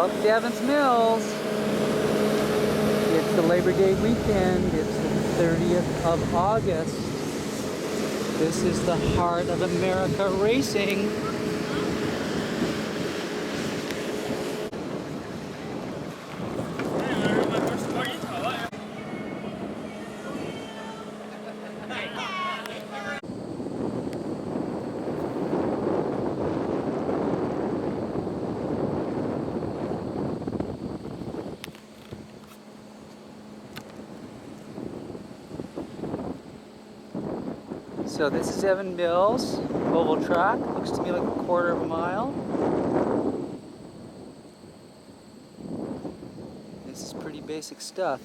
Welcome to Evans Mills. It's the Labor Day weekend. It's the 30th of August. This is the heart of America racing. So this is Evans Mills, oval track. Looks to me like a quarter of a mile. This is pretty basic stuff.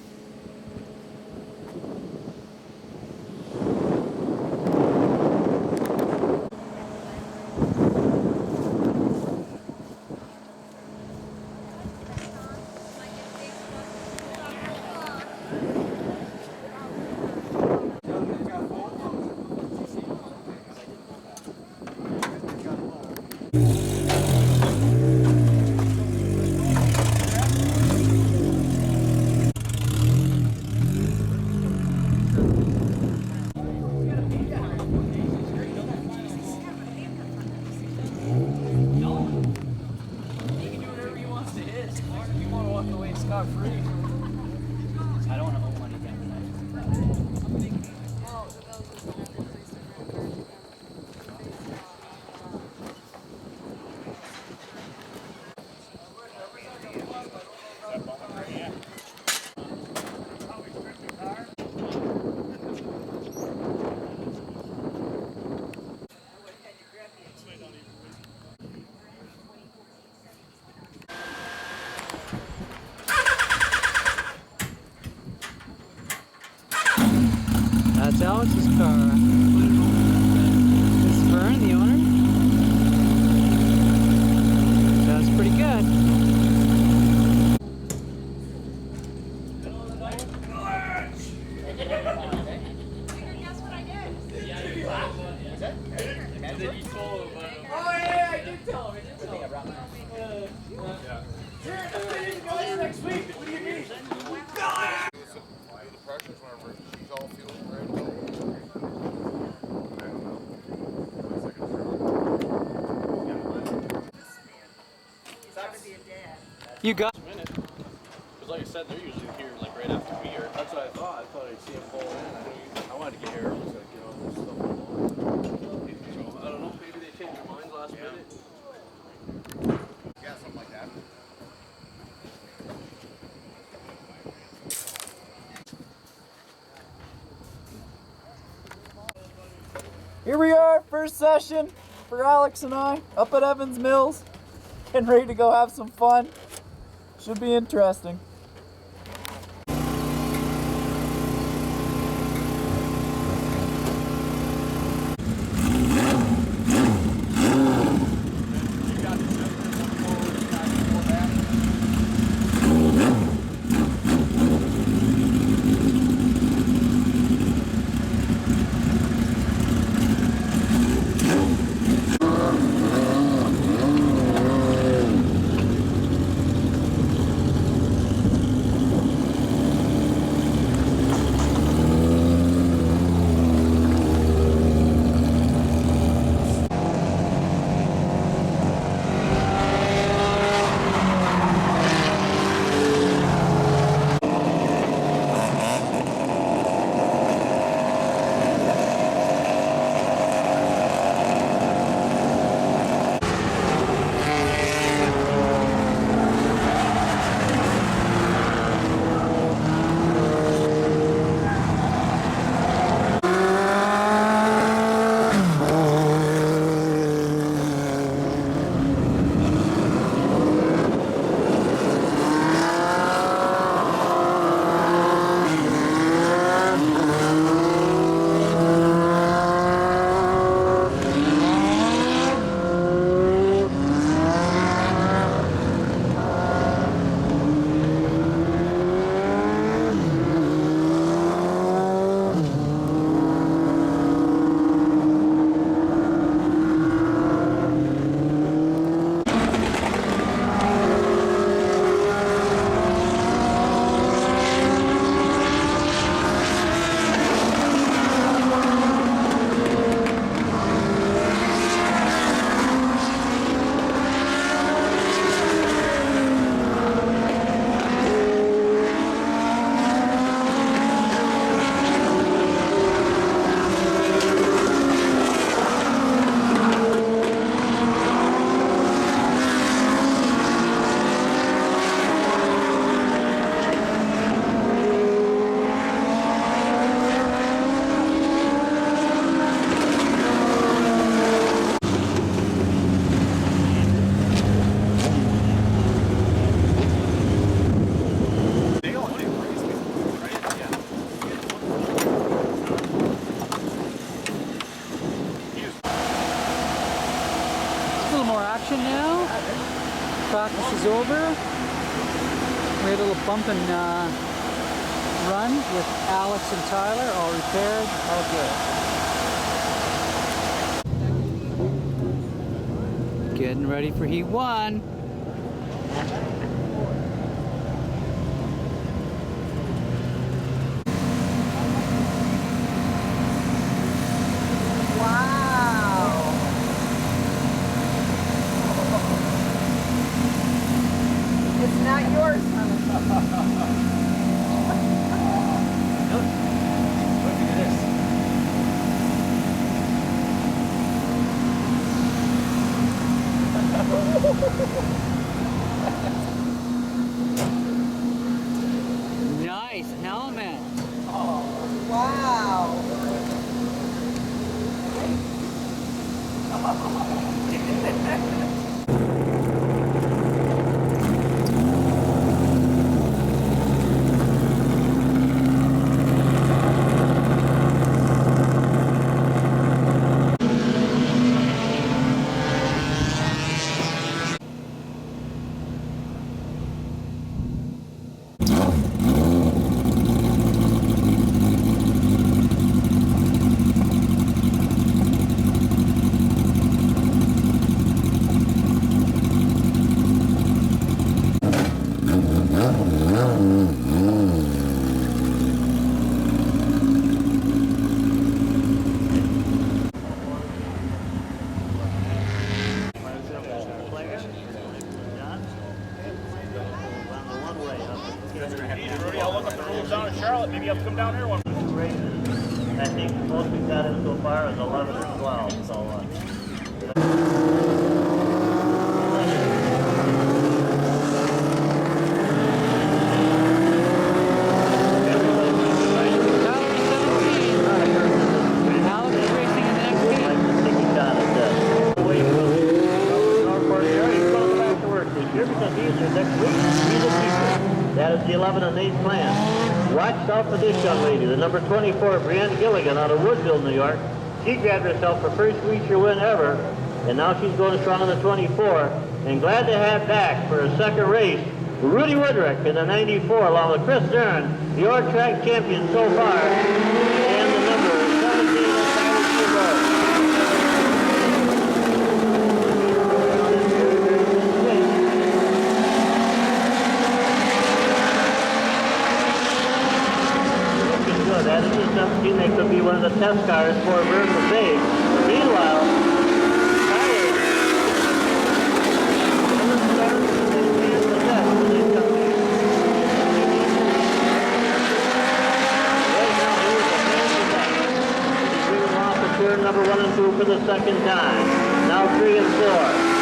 I don't want to owe money again tonight. That's Alex's car. This is Vern, the owner. Sounds pretty good. Guess what I did? Yeah, you laughed. And then you told him. Oh yeah, I did tell him. I did tell him. Yeah. Next week. What do you mean? The pressures whenever she's all feeling ready. You got Because like I said, they're usually here like right after we are. That's what I thought. I thought I'd see them pull in. I wanted to get here early so I could get all this stuff along. So I don't know, maybe they changed their minds last minute. Yeah, something like that. Here we are, first session for Alex and I up at Evans Mills. Getting ready to go have some fun. Should be interesting. is over. We had a little bump and run with Alex and Tyler, all repaired, all good. Getting ready for Heat 1. Nice helmet. Oh, wow. Rudy, I'll look up the rules down in Charlotte. Maybe I'll come down here one. I think the most we've got in so far is 11 or 12. So. That is the 11 and 8 plan. Watch out for this young lady, the number 24, Brianne Gilligan, out of Woodville, New York. She grabbed herself her first feature win ever, and now she's going strong on the 24. And glad to have back for a second race, Rudy Woodrick in the 94, along with Chris Zieren, the York track champion so far, and the number 17, Givogue. That is the 17 that could be one of the test cars for Vertical Bay. Meanwhile, turn number 1 and 2 for the second time. Now 3 and 4.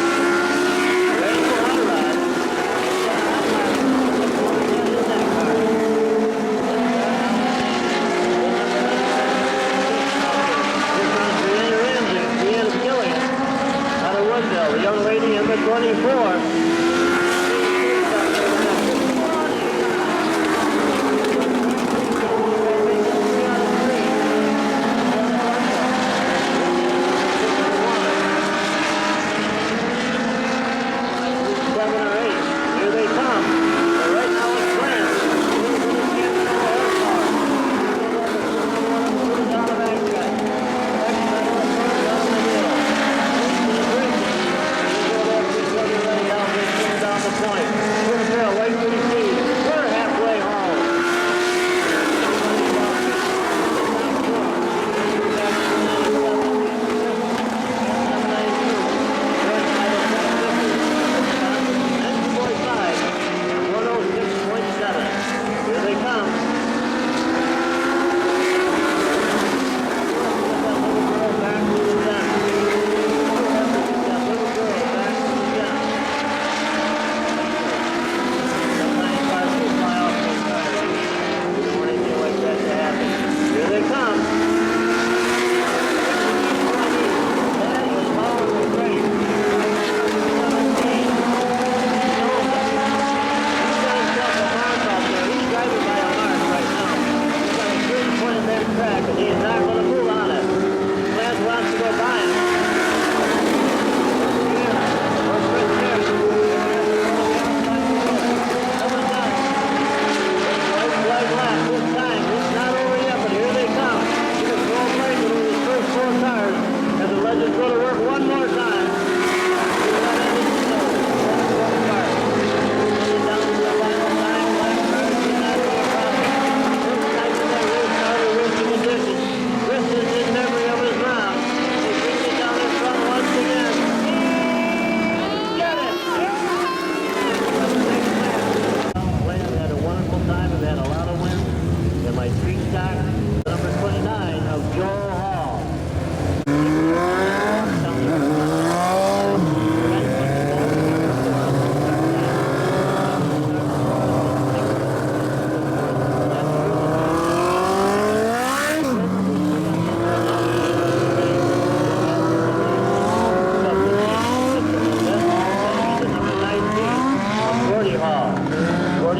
The young lady in the 24.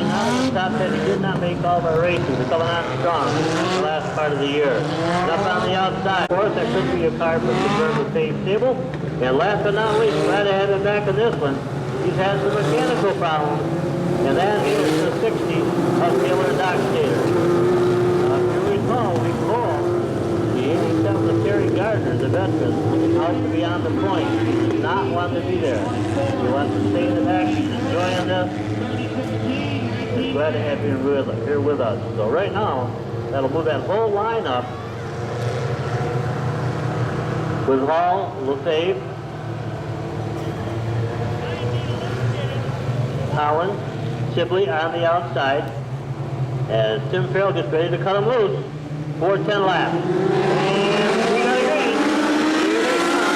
and out of the top 10, he did not make all of our races. We're coming on strong in the last part of the year. And up on the outside, of course, there could be a car from the Burma State Stable. And last but not least, glad to have him back in this one. He's had some mechanical problems, and that is the 60 of Taylor Dock Skater. If you recall, we called the 87 of Terry Gardner, the veteran, out to be on the point. He did not want to be there. He wants to stay in the back. He's enjoying this. He's glad to have you here with us. So right now, that'll move that whole line up with Hall, LaFave, Holland, Sibley on the outside, as Tim Farrell gets ready to cut him loose. 4:10 laps. And we got a green. Here they come.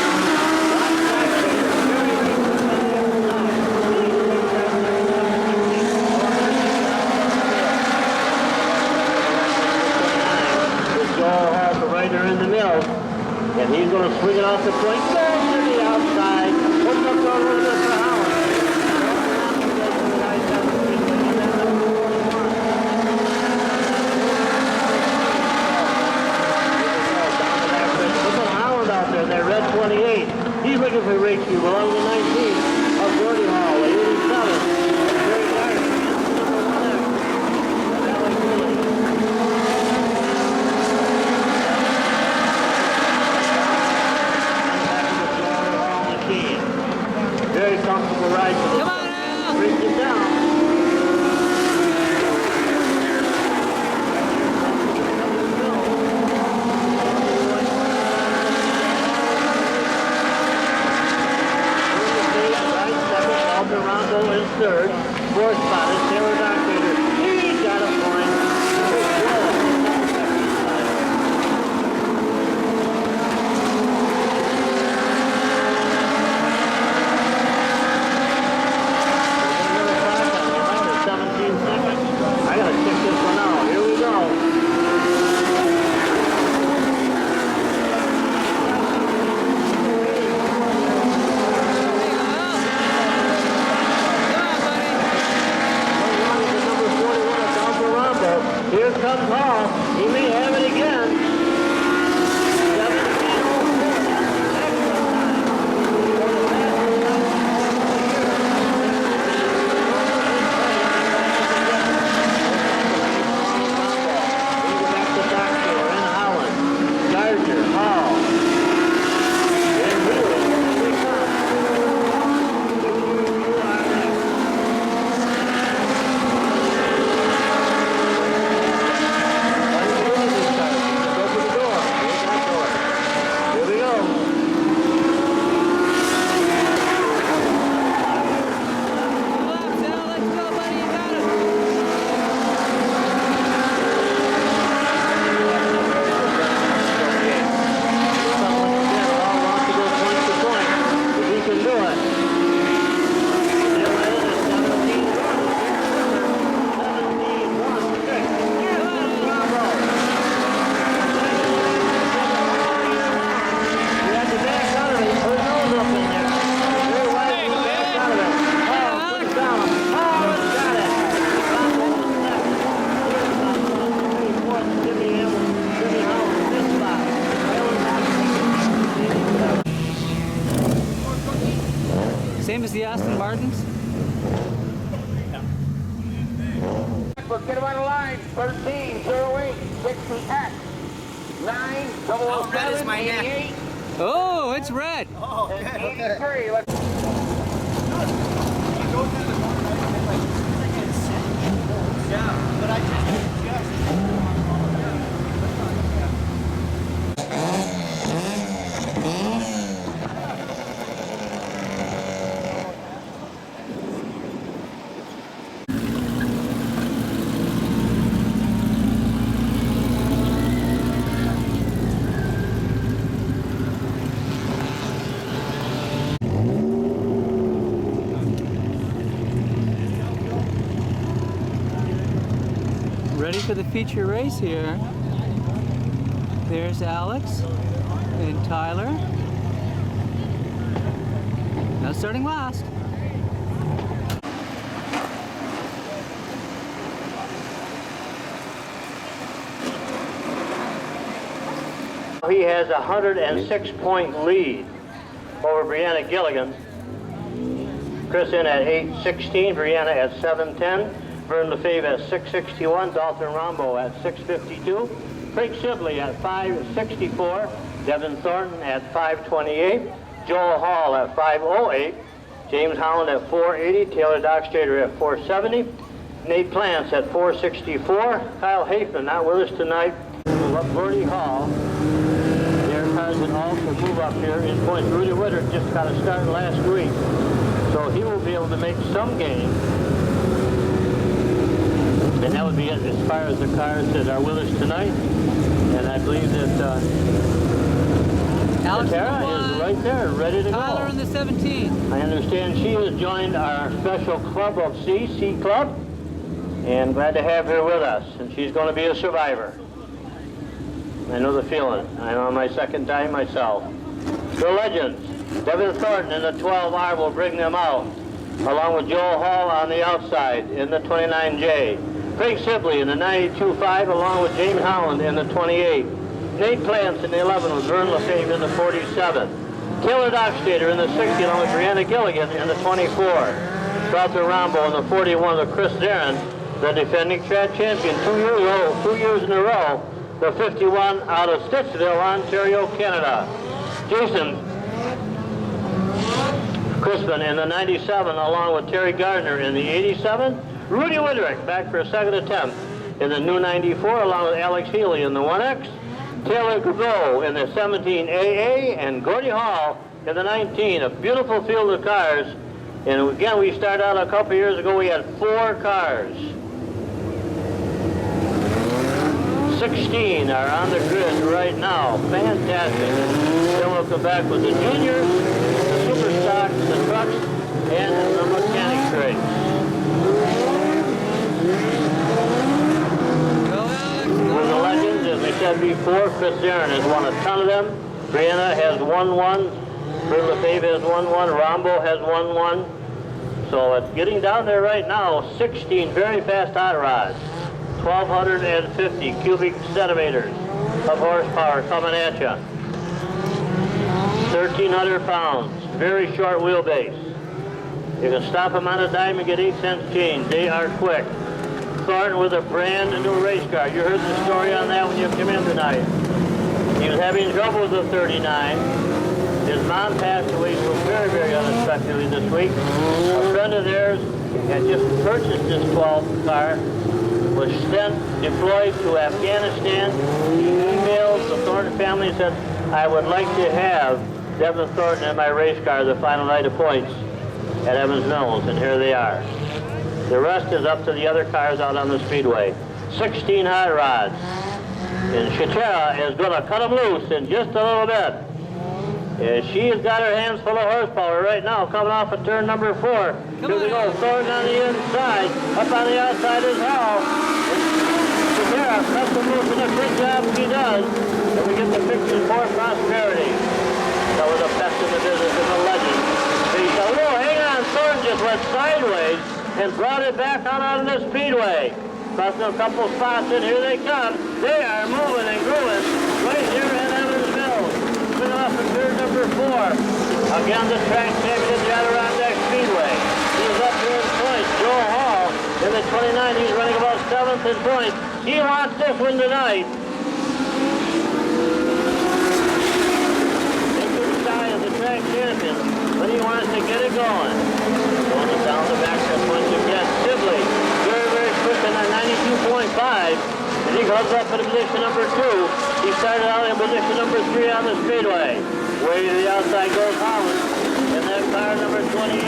Joel Hall, the rider in the middle, and he's going to swing it off the point. Goes to the outside. Hooks up the little bit for Holland. That red 28. He's looking for Rachel along the 19 of Gordy Hall, 87. Very nice. Very comfortable ride for this. Come on now. Brings him down. Third, fourth spot is Taylor Dockwater. He got a point. Another 17 seconds. I gotta check this one out. Here we go. Here comes Hall. He may have it again. 130860X 97788. Oh, it's red. Oh, okay. 83. Let's Yeah, but I just Ready for the feature race here. There's Alex and Tyler. Now starting last. He has a 106-point lead over Brianna Gilligan. Chris in at 8:16, Brianna at 7:10, Vern Lefebvre at 6:61, Dalton Rombo at 6:52, Craig Sibley at 5:64, Devin Thornton at 5:28, Joel Hall at 5:08, James Holland at 4:80, Taylor Dockstrader at 4:70, Nate Plants at 4:64, Kyle Hafen not with us tonight. Move up Gordy Hall. Their cars would also move up here in points. Rudy Witter just got a start last week, so he will be able to make some gain. And that would be it as far as the cars that are with us tonight. And I believe that Alex Tara is right there, ready to Tyler go. in the 17. I understand she has joined our special club of C Club, and glad to have her with us. And she's going to be a survivor. I know the feeling. I'm on my second time myself. The Legends, Devin Thornton in the 12R will bring them out, along with Joel Hall on the outside in the 29J. Craig Sibley in the 92.5, along with James Holland in the 28. Nate Plants in the 11 with Vern Lefebvre in the 47. Taylor Dockstrader in the 60, along with Brianna Gilligan in the 24. Dalton Rombo in the 41 with Chris Zieren, the defending track champion 2 years in a row, the 51 out of Stittsville, Ontario, Canada. Jason Crispin in the 97, along with Terry Gardner in the 87. Rudy Woodrick back for a second attempt in the new 94, along with Alex Healy in the 1X. Taylor Givogue in the 17 AA, and Gordy Hall in the 19. A beautiful field of cars. And again, we started out a couple years ago, we had 4 cars. 16 are on the grid right now. Fantastic. Then we'll come back with the juniors, the super stocks, the trucks, and the mechanic trades. With the Legends, as we said before, Chris Zieren has won a ton of them. Brianna has won one. Vern Lefebvre has won one. Rombo has won one. So it's getting down there right now. 16 very fast hot rods. 1,250 cubic centimeters of horsepower coming at you. 1,300 pounds. Very short wheelbase. You can stop them on a dime and get 8 cents change. They are quick. Thornton with a brand new race car. You heard the story on that when you came in tonight. He was having trouble with the 39. His mom passed away so very, very unexpectedly this week. A friend of theirs had just purchased this 12 car, was then deployed to Afghanistan. He emailed the Thornton family and said, I would like to have Devin Thornton in my race car the final night of points at Evans Mills, and here they are. The rest is up to the other cars out on the speedway. 16 hot rods. And Shatera is going to cut them loose in just a little bit. She has got her hands full of horsepower right now, coming off of turn number 4. Here we go, Thornton on the inside. Up on the outside is Hall. Shatera cuts them loose, and a good job she does. And we get the picture for prosperity. That was the best in the business in the Legends. Oh, hang on, Thornton just went sideways and brought it back out on the speedway. Crossing a couple spots, and here they come. They are moving and growing right here at Evans Mills. Coming off of turn number 4. Again, the track champion, the Adirondack Speedway. He's up here in points. Joe Hall in the 29. He's running about 7th in points. He wants this one tonight. Nicholas Sky is the track champion, but he wants to get it going. Going down the back stretch once again. Sibley, very, very quick in that 92.5. And he goes up in position number 2. He started out in position number 3 on the speedway. Way to the outside goes Holland. And then car number 28.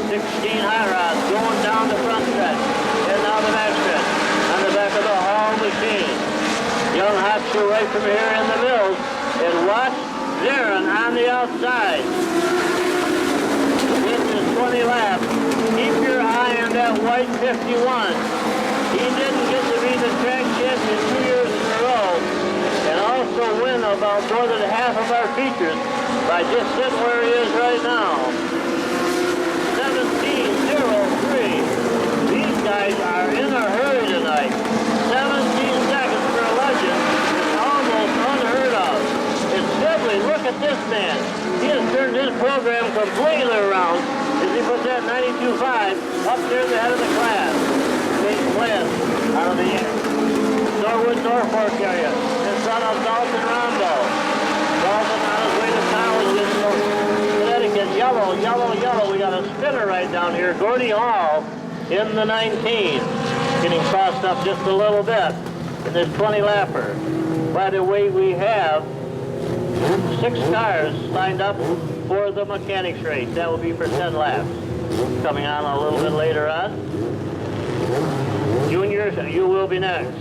16 high rods going down the front stretch. And down the back stretch. On the back of the Hall machine. Young hot shoe right from here in the Mills. And watch Zieren on the outside. This is 20 laps. Keep your eye on that white 51. He didn't get to be the track champion 2 years in a row, and also win about more than half of our features by just sitting where he is right now. 17:03. These guys are in a hurry tonight. 17 seconds for a Legend. It's almost completely around as he puts that 92.5 up there in the head of the class. Big Glenn out of the Norwood, Norfolk area in front of Dalton Rombo. Dalton on his way to college in Connecticut. Yellow, yellow, yellow. We got a spinner right down here. Gordy Hall in the 19. Getting crossed up just a little bit in this 20 lapper. By the way, we have 6 cars lined up for the mechanics race. That will be for 10 laps. Coming on a little bit later on. Juniors, you will be next.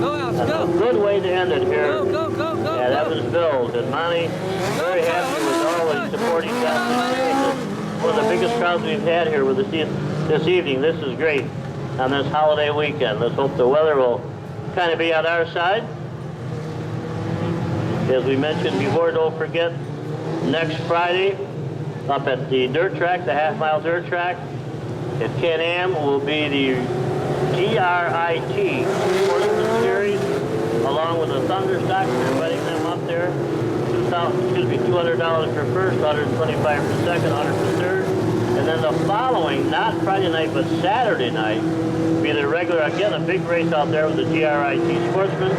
Go, Alex, That's go. a good way to end it here Go, go, go, go, at go. Evansville. And Monty, very happy with all the supporting guys. One of the biggest crowds we've had here with this evening. This is great on this holiday weekend. Let's hope the weather will kind of be on our side. As we mentioned before, don't forget, next Friday up at the dirt track, the half-mile dirt track at Can-Am will be the GRIT Sportsman Series along with the Thunderstock. We're inviting them up there. $200 for first, $125 for second, $100 for third. And then the following, not Friday night, but Saturday night, will be the regular, again, a big race out there with the GRIT Sportsman.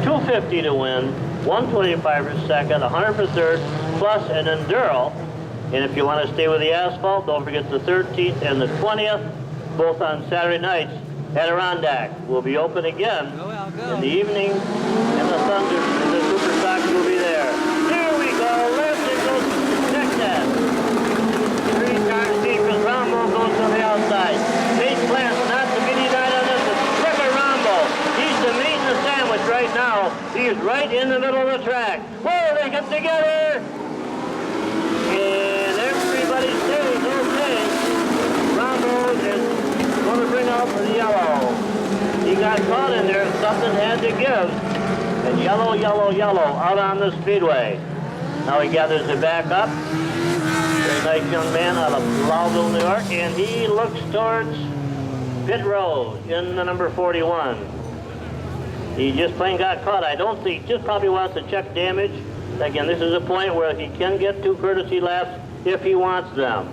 $250 to win, $125 for second, $100 for third, plus an Enduro. And if you want to stay with the asphalt, don't forget the 13th and the 20th, both on Saturday nights. Adirondack will be open again in the evening, and the Thunder and the Super Sox will be there. Here we go, left it goes check that. 3 cars deep as Rombo goes to the outside. Nate Plants not to be denied on this. Look at Rombo. He's the meat in the sandwich right now. He's right in the middle of the track. Whoa, they get together. And everybody stays okay. Rombo is going to bring out the yellow. He got caught in there. Something had to give. And yellow, yellow, yellow out on the speedway. Now he gathers it back up. Very nice young man out of Lowville, New York. And he looks towards pit road in the number 41. He just plain got caught. I don't think, just probably wants to check damage. Again, this is a point where he can get 2 courtesy laps if he wants them.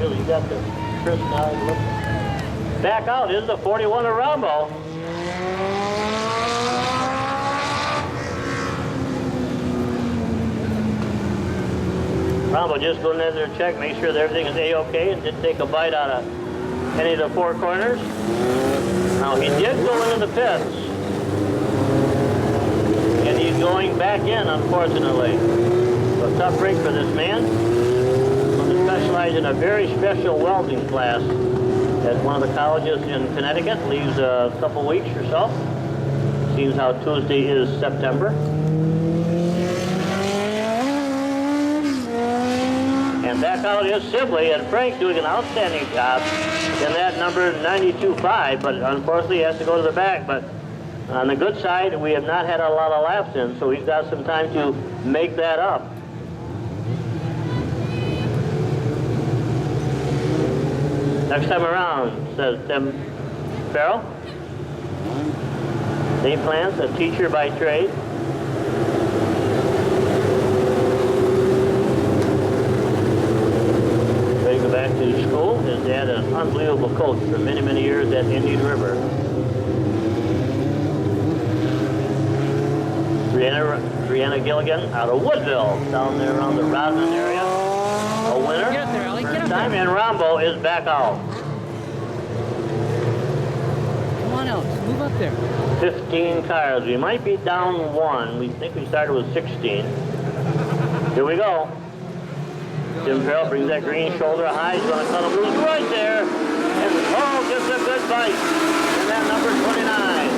Really got the crisp eye look. Back out is the 41 of Rombo. Rombo just going in there to check, make sure that everything is A-okay, and didn't take a bite out of any of the 4 corners. Now he did go into the pits. And he's going back in, unfortunately. So a tough break for this man. Specialized in a very special welding class at one of the colleges in Connecticut. Leaves a couple weeks or so. Seems how Tuesday is September. And back out is Sibley, and Frank's doing an outstanding job in that number 92.5, but unfortunately he has to go to the back. But on the good side, we have not had a lot of laps in, so he's got some time to make that up. Next time around, says Tim Farrell. Dave Plants, a teacher by trade. Ready to go back to school. His dad, an unbelievable coach for many, many years at Indian River. Brianna Gilligan out of Woodville, down there around the Rodman area. A winner. Get up there, Ellie. Get up Time, there. and Rombo is back out. Come on, Alex. Move up there. 15 cars. We might be down one. We think we started with 16. Here we go. Tim Farrell brings that green shoulder high. He's going to cut him loose right there. And gets a good bite. And that number 29.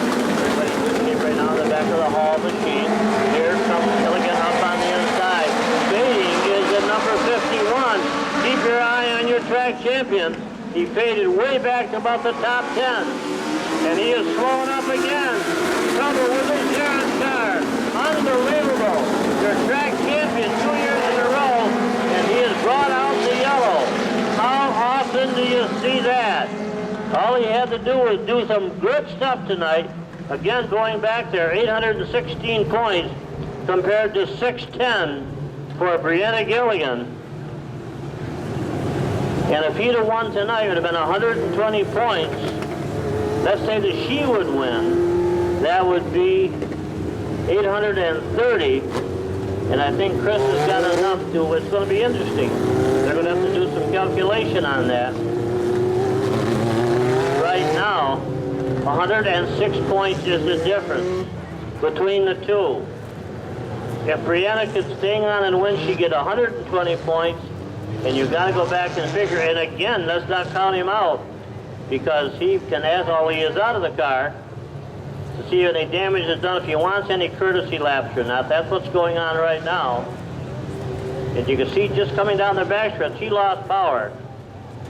Everybody's listening right now in the back of the hall machine. Here comes Gilligan up on the inside. Fading is at number 51. Keep your eye on your track champion. He faded way back to about the top 10. And he is slowing up again. Trouble with his Zieren car. Unbelievable. Your track champion 2 years in a row, and he has brought out the yellow. How often do you see that? All he had to do was do some good stuff tonight. Again, going back there, 816 points compared to 610 for Brianna Gilligan. And if he'd have won tonight, it would have been 120 points. Let's say that she would win. That would be 830. And I think Chris has got enough to, it's going to be interesting. They're going to have to do some calculation on that. Right now, 106 points is the difference between the two. If Brianna could stay on and win, she'd get 120 points. And you've got to go back and figure, and again, let's not count him out, because he can ask all he is out of the car to see if any damage is done, if he wants any courtesy laps or not. That's what's going on right now. As you can see, just coming down the backstretch, he lost power.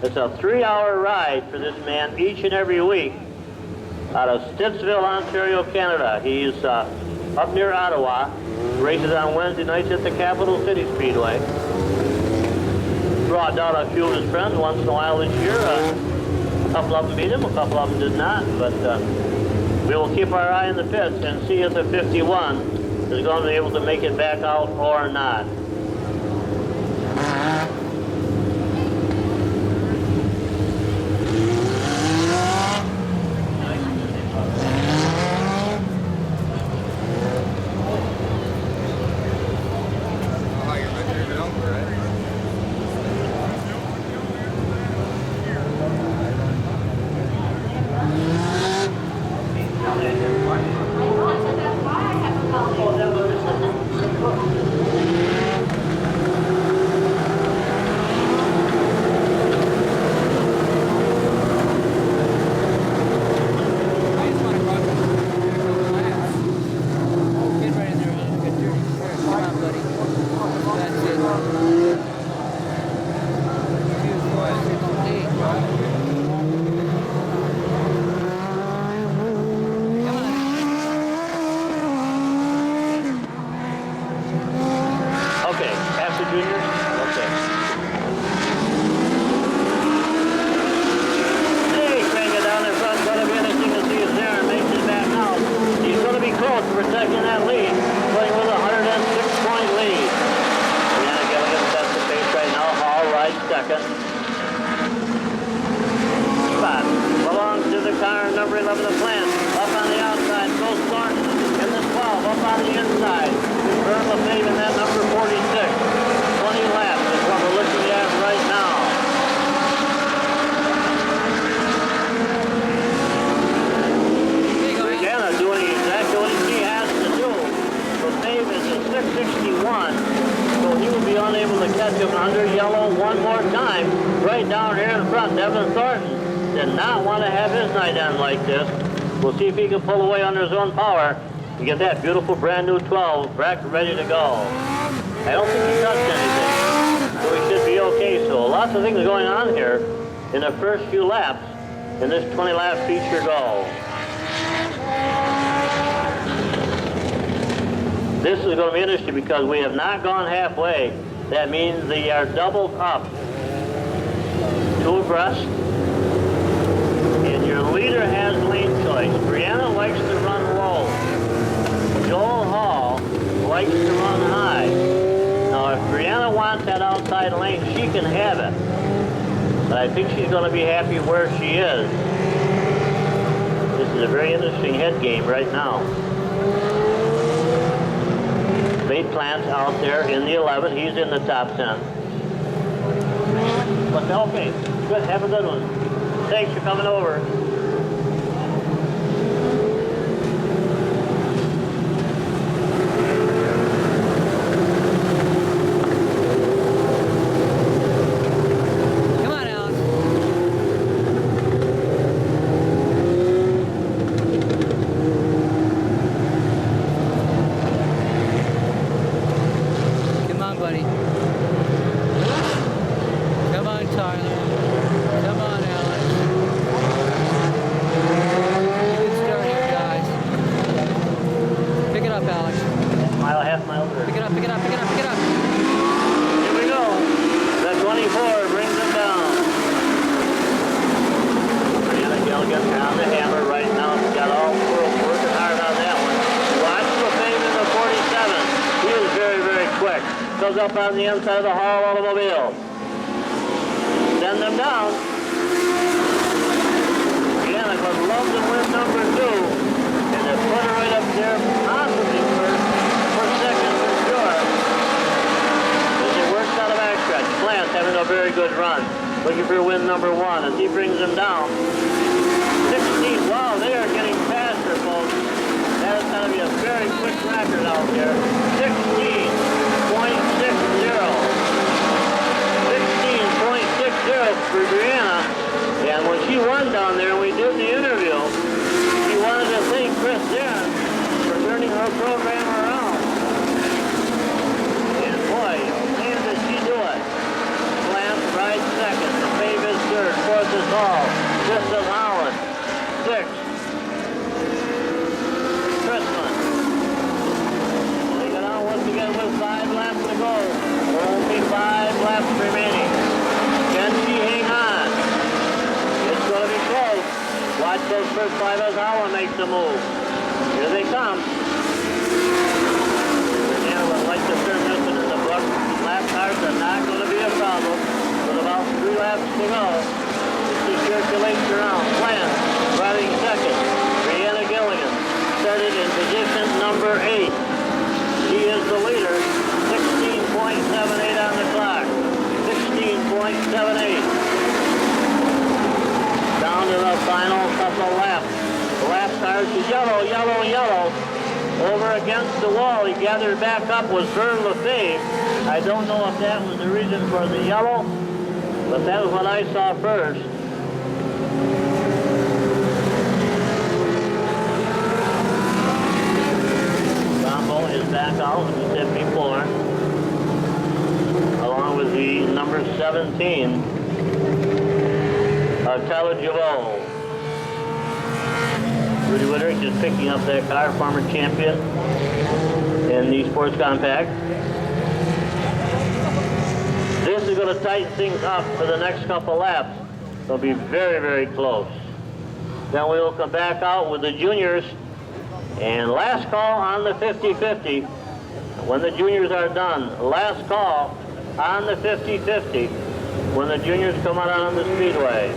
It's a 3-hour ride for this man each and every week out of Stittsville, Ontario, Canada. He's up near Ottawa, races on Wednesday nights at the Capital City Speedway. Brought down a few of his friends once in a while this year. A couple of them beat him, a couple of them did not, but we will keep our eye on the pits and see if the 51 is going to be able to make it back out or not. Pull away under his own power to get that beautiful brand new 12 back ready to go. I don't think he touched anything, so he should be okay. So lots of things going on here in the first few laps in this 20-lap feature go. This is going to be interesting because we have not gone halfway. That means they are doubled up, 2 abreast. Your leader has lane choice. Brianna likes to run low. Joel Hall likes to run high. Now, if Brianna wants that outside lane, she can have it. But I think she's going to be happy where she is. This is a very interesting head game right now. Bait Plant's out there in the 11. He's in the top 10. But okay, good. Have a good one. Thanks for coming over. up on the inside of the Hall automobile. Send them down. Brianna would love to win number 2. And they put her right up there, possibly for second for sure. As he works out of backstretch. Plant's having a very good run. Looking for win number 1 as he brings them down. 16, wow, they are getting faster, folks. That is going to be a very quick record out there. 16.60. 16.60 for Brianna. And when she won down there and we did the interview, she wanted to thank Chris Zieren for turning her program around. And boy, man, did she do it. Plant right second. The Fave is third. Fourth is Hall. Fifth is Holland. Sixth. Christmas. They go down once again with 5 laps to go. Only 5 laps remaining. Can she hang on? It's going to be close. Watch those first 5 as Holland makes the move. Here they come. Yeah, would like to turn this one in the book. Lap cars are not going to be a problem. With about 3 laps to go. She circulates around. Plant driving second. Brianna Gilligan started in position number 8. She is the leader. 16.78 on the clock. 16.78. Down to the final couple laps. The lap cars is yellow, yellow, yellow. Over against the wall. He gathered back up was Vern Lefebvre. I don't know if that was the reason for the yellow, but that was what I saw first. Combo is back out, as we said before, along with the number 17, Tyler Givogue. Rudy Woodrick just picking up that car, former champion in the Sports Compact. This is going to tighten things up for the next couple laps. They'll be very, very close. Then we will come back out with the juniors. And last call on the 50-50. When the juniors are done, last call on the 50-50 when the juniors come out on the speedway.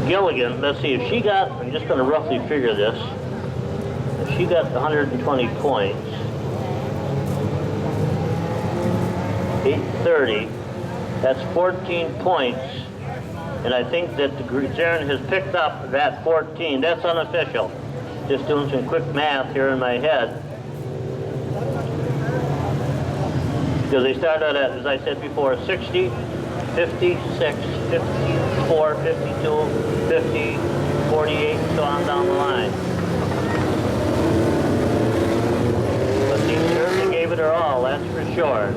Gilligan, let's see if she got, I'm just going to roughly figure this. If she got 120 points, 830, that's 14 points. And I think that Zieren has picked up that 14. That's unofficial. Just doing some quick math here in my head. Because they started at, as I said before, 60, 56, 54, 52, 50, 48, and so on down the line. But he certainly gave it her all, that's for sure.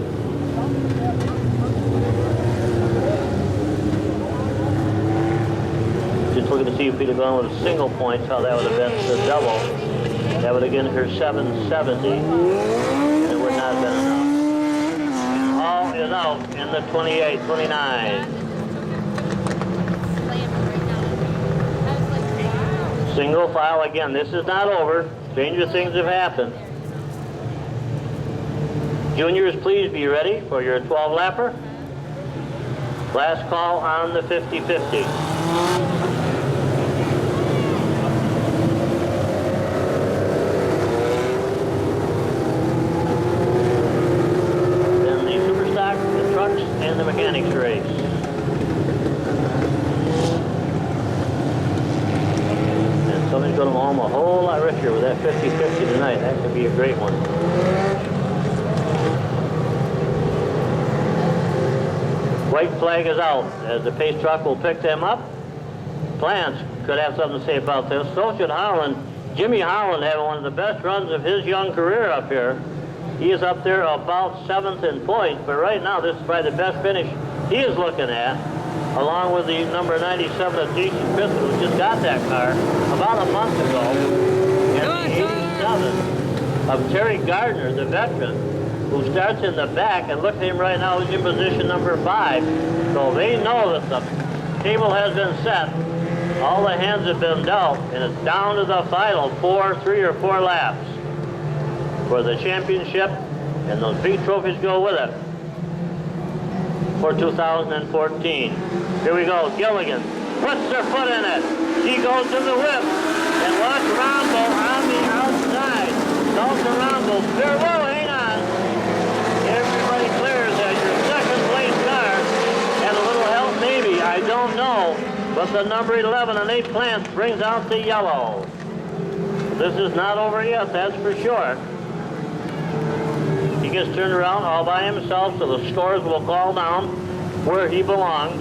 Just looking to see if we'd have gone with single points, how that would have been the double. That would have given her 770, and it would not have been enough. All is out in the 28, 29. Single file again. This is not over. Stranger things have happened. Juniors, please be ready for your 12-lapper. Last call on the 50-50. And the mechanics race. And somebody's going to home a whole lot richer with that 50-50 tonight. That could be a great one. White flag is out as the pace truck will pick them up. Plants could have something to say about this. So should Holland. Jimmy Holland having one of the best runs of his young career up here. He is up there about 7th in points, but right now this is probably the best finish he is looking at, along with the number 97 of Jason Christmas, who just got that car about a month ago, and the 87 of Terry Gardner, the veteran, who starts in the back, and look at him right now, he's in position number 5. So they know that the table has been set, all the hands have been dealt, and it's down to the final 3 or 4 laps for the championship, and those big trophies go with it for 2014. Here we go, Gilligan puts her foot in it. She goes to the whip, and watch Rombo on the outside. Dalton Rombo, there, whoa, hang on. Everybody clears as your second place car, and a little help maybe, I don't know, but the number 11 and 8 Plants brings out the yellow. This is not over yet, that's for sure. He gets turned around all by himself, so the scores will call down where he belongs.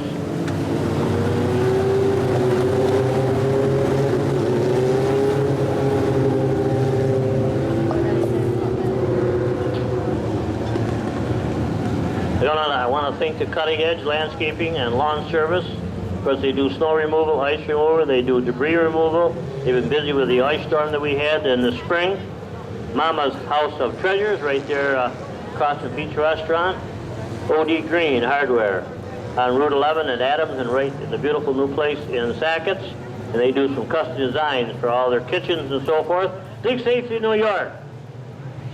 I want to thank the Cutting Edge Landscaping and Lawn Service. Of course, they do snow removal, ice removal, they do debris removal. They've been busy with the ice storm that we had in the spring. Mama's House of Treasures right there across the beach restaurant. OD Green Hardware on Route 11 in Adams, and right in the beautiful new place in Sackett's. And they do some custom designs for all their kitchens and so forth. Big Safety, New York.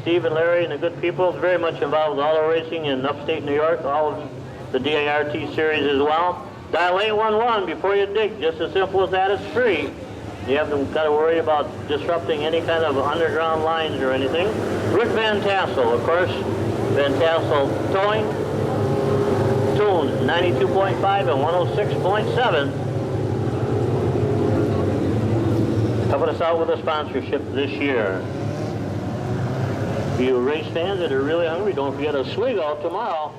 Steve and Larry and the good people very much involved with auto racing in upstate New York, all of the DIRT series as well. Dial 811 before you dig, just as simple as that, it's free. You haven't got to worry about disrupting any kind of underground lines or anything. Rick Van Tassel, of course, Van Tassel Towing, tuned 92.5 and 106.7. Helping us out with a sponsorship this year. For you race fans that are really hungry, don't forget Oswego tomorrow.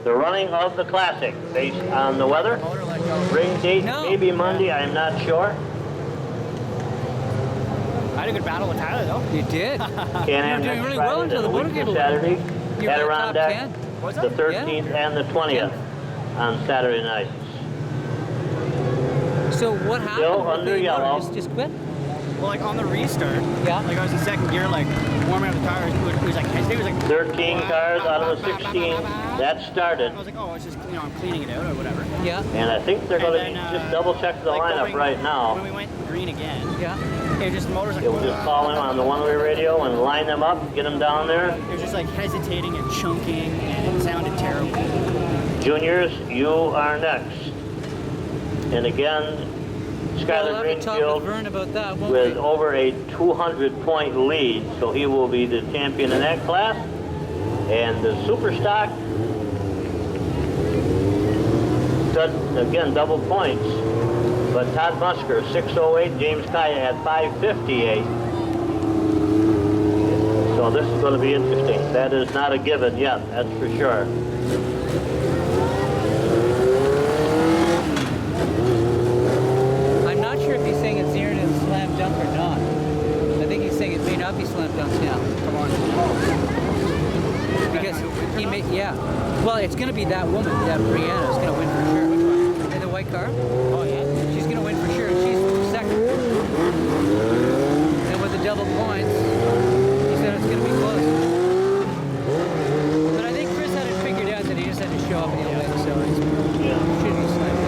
The running of the Classic, based on the weather. Rain date, maybe Monday, I'm not sure. I had a good battle with Tyler, though. You did. Can-Am You're doing next really Friday, well until the then a motor week cable. to Saturday. You're in the top Adirondack, 10. the 13th and the 20th on Saturday nights. So what happened? Still with under the motor? yellow. Just quit? Well, like on the restart, Yeah. like I was in second gear, like warming up the tires. It was like hesitate. It was like 13 cars out of the 16. That started. I was like, oh, it's just I'm cleaning it out or whatever. Yeah. And I think they're going to And then, just double check the like lineup going- right now. When we went green again, Yeah. it was just the motors like It will just call in on the one-way radio and line them up, get them down there. it was just like hesitating and chunking, and it sounded terrible. Juniors, you are next. And again, Well, Skyler I'll have to talk with Greenfield Vern about that, won't with we? over a 200-point lead, so he will be the champion in that class. And the super stock, again, double points. But Todd Musker, 608, James Kaya at 558. So this is going to be interesting. That is not a given yet, that's for sure. I'm not sure if he's saying it's Zieren and slam dunk or not. I think he's saying it may not be slam dunk now. Come on. Because he may, yeah. Well, it's going to be that woman, that Brianna, is going to win for sure. Which one? In the white car? Oh, yeah. She's going to win for sure. She's second. And with the double points, he said it's going to be close. But I think Chris had it figured out that he just had to show up and he'll win, so it's should be slam dunk.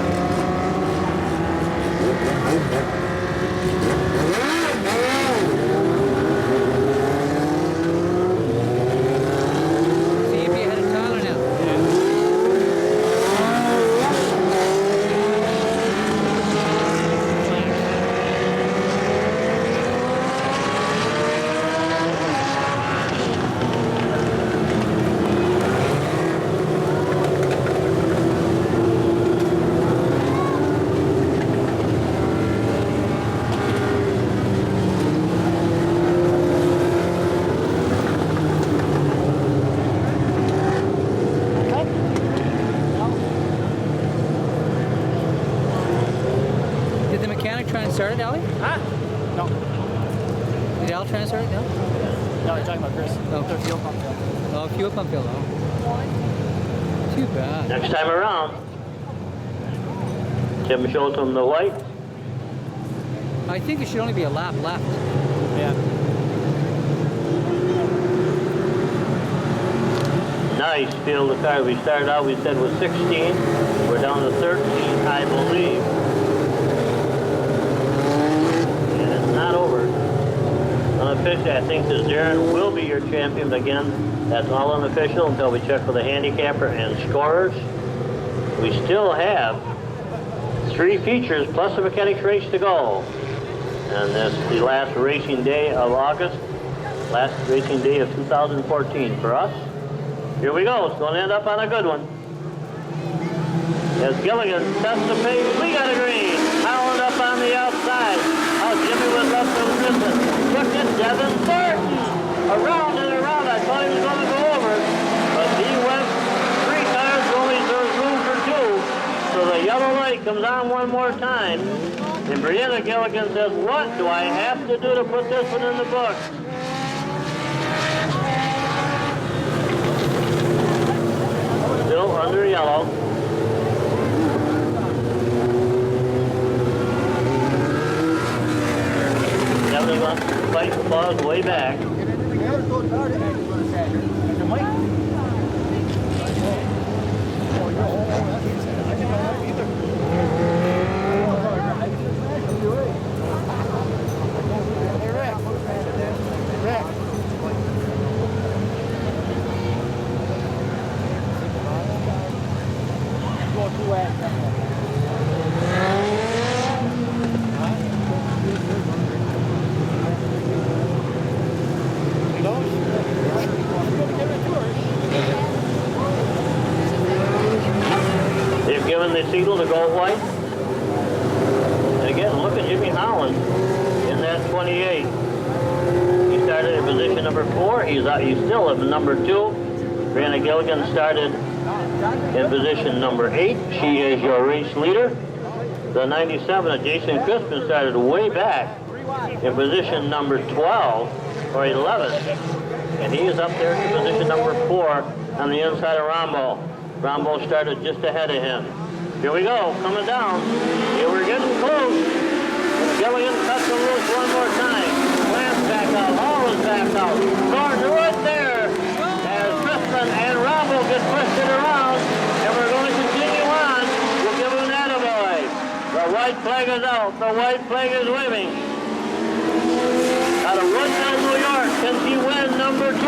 See if you ahead of Tyler now. Did the mechanic try and start it, Allie? Huh? No. Did Al try and start it? No? No, you're talking about Chris. Oh. Their fuel pump failed. Oh, fuel pump failed. Oh. Too bad. Next time around, Tim shows him the white. I think there should only be a lap left. Yeah. Nice field of cars. We started out, we said, with 16. We're down to 13, I believe. And it's not over. Unofficially, I think that Zieren will be your champion. But again, that's all unofficial until we check with the handicapper and scorers. We still have 3 features plus a mechanics race to go. And that's the last racing day of August. Last racing day of 2014 for us. Here we go. It's going to end up on a good one. As Gilligan sets the pace, we got a green. Howland up on the outside. Oh, Jimmy was left to listen. Look at Devin Thornton. Around and around. I thought he was going to go over. But he went 3 cars. Only there's room for 2. So the yellow light comes on one more time. And Brianna Gilligan says, what do I have to do to put this one in the book? Still under yellow. Definitely wants to fight the ball way back. They've given the signal to go white. And again, look at Jimmy Howland in that 28. He started in position number 4. He's still at number 2. Brianna Gilligan started in position number 8. She is your race leader. The 97 of Jason Crispin started way back in position number 12 or 11. And he is up there to position number 4 on the inside of Rombo. Rombo started just ahead of him. Here we go, coming down. Here we're getting close. Gilligan cuts him loose one more time. Lance back out, Hall is back out. Thornton right there. As Crispin and Rombo get twisted around. And we're going to continue on. We'll give him an attaboy. The white flag is out. The white flag is waving. Out of Woodville, New York, can she win number 2?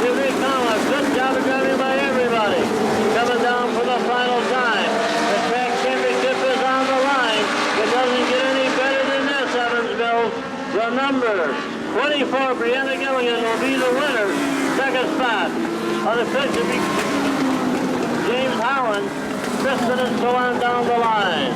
Here they come. A good job of driving by everybody. Coming down for the final time. The track championship is on the line. It doesn't get any better than this, Evansville. The number 24, Brianna Gilligan, will be the winner. Second spot. On the fifth will be James Howland. Kristen and so on down the line.